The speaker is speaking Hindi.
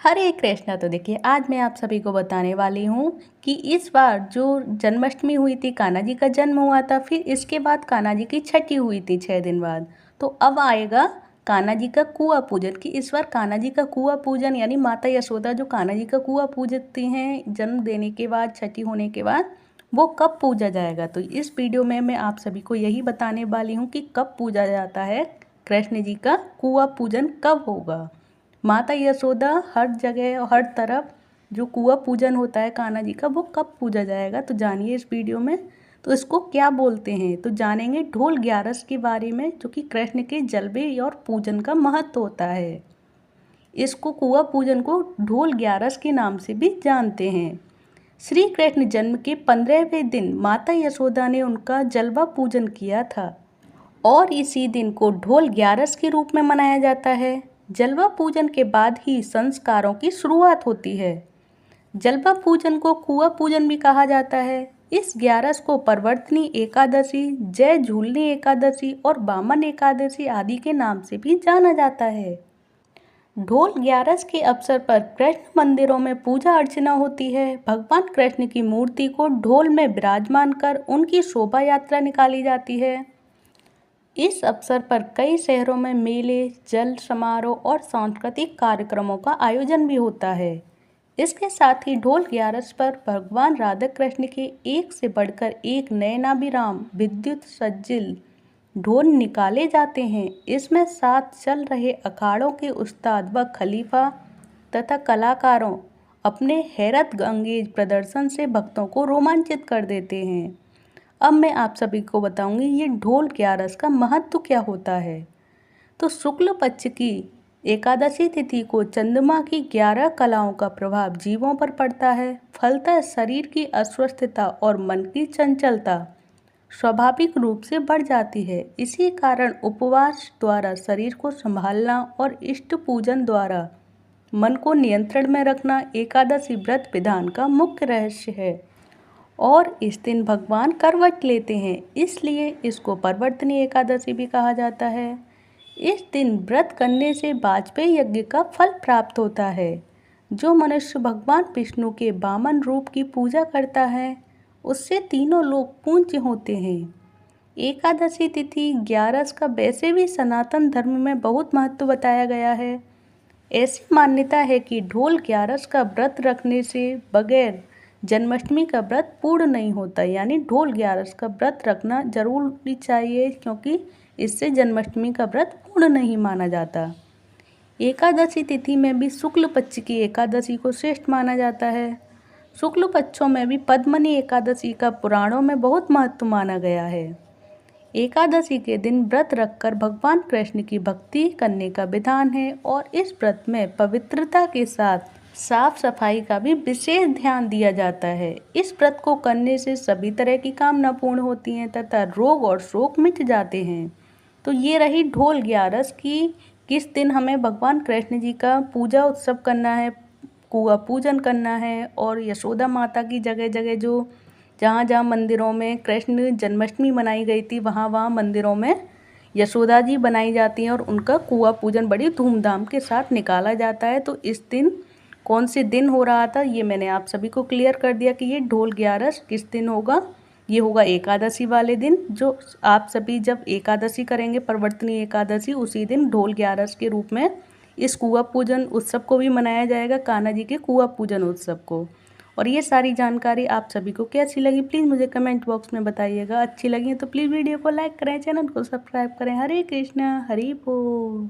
हरे कृष्णा। तो देखिए आज मैं आप सभी को बताने वाली हूँ कि इस बार जो जन्माष्टमी हुई थी, कान्हा जी का जन्म हुआ था, फिर इसके बाद कान्हा जी की छठी हुई थी 6 दिन बाद। तो अब आएगा कान्हा जी का कुआं पूजन। कि इस बार कान्हा जी का कुआं पूजन यानी माता यशोदा जो कान्हा जी का कुआं पूजती हैं जन्म देने के बाद, छठी होने के बाद, वो कब पूजा जाएगा। तो इस वीडियो में मैं आप सभी को यही बताने वाली हूँ कि कब पूजा जाता है, कृष्ण जी का कुआं पूजन कब होगा। माता यशोदा हर जगह हर तरफ जो कुआं पूजन होता है कान्हा जी का, वो कब पूजा जाएगा तो जानिए इस वीडियो में। तो इसको क्या बोलते हैं तो जानेंगे ढोल ग्यारस के बारे में, जो कि कृष्ण के जलवे और पूजन का महत्व होता है। इसको कुआं पूजन को ढोल ग्यारस के नाम से भी जानते हैं। श्री कृष्ण जन्म के 15वें दिन माता यशोदा ने उनका जलवा पूजन किया था और इसी दिन को ढोल ग्यारस के रूप में मनाया जाता है। जलवा पूजन के बाद ही संस्कारों की शुरुआत होती है। जलवा पूजन को कुआं पूजन भी कहा जाता है। इस ग्यारस को परवर्तनी एकादशी, जय झूलनी एकादशी और वामन एकादशी आदि के नाम से भी जाना जाता है। ढोल ग्यारस के अवसर पर कृष्ण मंदिरों में पूजा अर्चना होती है। भगवान कृष्ण की मूर्ति को ढोल में विराजमान कर उनकी शोभा यात्रा निकाली जाती है। इस अवसर पर कई शहरों में मेले, जल समारोह और सांस्कृतिक कार्यक्रमों का आयोजन भी होता है। इसके साथ ही ढोल ग्यारस पर भगवान राधा कृष्ण के एक से बढ़कर एक नयनाभिराम विद्युत सज्जिल ढोल निकाले जाते हैं। इसमें साथ चल रहे अखाड़ों के उस्ताद व खलीफा तथा कलाकारों अपने हैरत अंगेज प्रदर्शन से भक्तों को रोमांचित कर देते हैं। अब मैं आप सभी को बताऊंगी ये ढोल ग्यारस का महत्व क्या होता है। तो शुक्ल पक्ष की एकादशी तिथि को चंद्रमा की 11 कलाओं का प्रभाव जीवों पर पड़ता है। फलतः शरीर की अस्वस्थता और मन की चंचलता स्वाभाविक रूप से बढ़ जाती है। इसी कारण उपवास द्वारा शरीर को संभालना और इष्ट पूजन द्वारा मन को नियंत्रण में रखना एकादशी व्रत विधान का मुख्य रहस्य है। और इस दिन भगवान करवट लेते हैं, इसलिए इसको परवर्तनी एकादशी भी कहा जाता है। इस दिन व्रत करने से वाजपेयी यज्ञ का फल प्राप्त होता है। जो मनुष्य भगवान विष्णु के वामन रूप की पूजा करता है उससे तीनों लोग पूज्य होते हैं। एकादशी तिथि ग्यारस का वैसे भी सनातन धर्म में बहुत महत्व बताया गया है। ऐसी मान्यता है कि ढोल ग्यारस का व्रत रखने से बगैर जन्माष्टमी का व्रत पूर्ण नहीं होता, यानी ढोल ग्यारस का व्रत रखना जरूरी चाहिए, क्योंकि इससे जन्माष्टमी का व्रत पूर्ण नहीं माना जाता। एकादशी तिथि में भी शुक्ल पक्ष की एकादशी को श्रेष्ठ माना जाता है। शुक्ल पक्षों में भी पद्मनी एकादशी का पुराणों में बहुत महत्व माना गया है। एकादशी के दिन व्रत रखकर भगवान कृष्ण की भक्ति करने का विधान है और इस व्रत में पवित्रता के साथ साफ सफाई का भी विशेष ध्यान दिया जाता है। इस व्रत को करने से सभी तरह की कामना पूर्ण होती हैं तथा रोग और शोक मिट जाते हैं। तो ये रही ढोल ग्यारस की किस दिन हमें भगवान कृष्ण जी का पूजा उत्सव करना है, कुआं पूजन करना है। और यशोदा माता की जगह जगह जो जहाँ जहाँ मंदिरों में कृष्ण जन्माष्टमी मनाई गई थी, वहाँ वहाँ मंदिरों में यशोदा जी बनाई जाती हैं और उनका कुआं पूजन बड़ी धूमधाम के साथ निकाला जाता है। तो इस दिन कौन से दिन हो रहा था ये मैंने आप सभी को क्लियर कर दिया कि ये ढोल ग्यारस किस दिन होगा। ये होगा एकादशी वाले दिन। जो आप सभी जब एकादशी करेंगे, परवर्तनी एकादशी, उसी दिन ढोल ग्यारस के रूप में इस कुआं पूजन उत्सव को भी मनाया जाएगा, कान्हा जी के कुआं पूजन उत्सव को। और ये सारी जानकारी आप सभी को कैसी लगी प्लीज़ मुझे कमेंट बॉक्स में बताइएगा। अच्छी लगी तो प्लीज़ वीडियो को लाइक करें, चैनल को सब्सक्राइब करें। हरे कृष्णा, हरि बोल।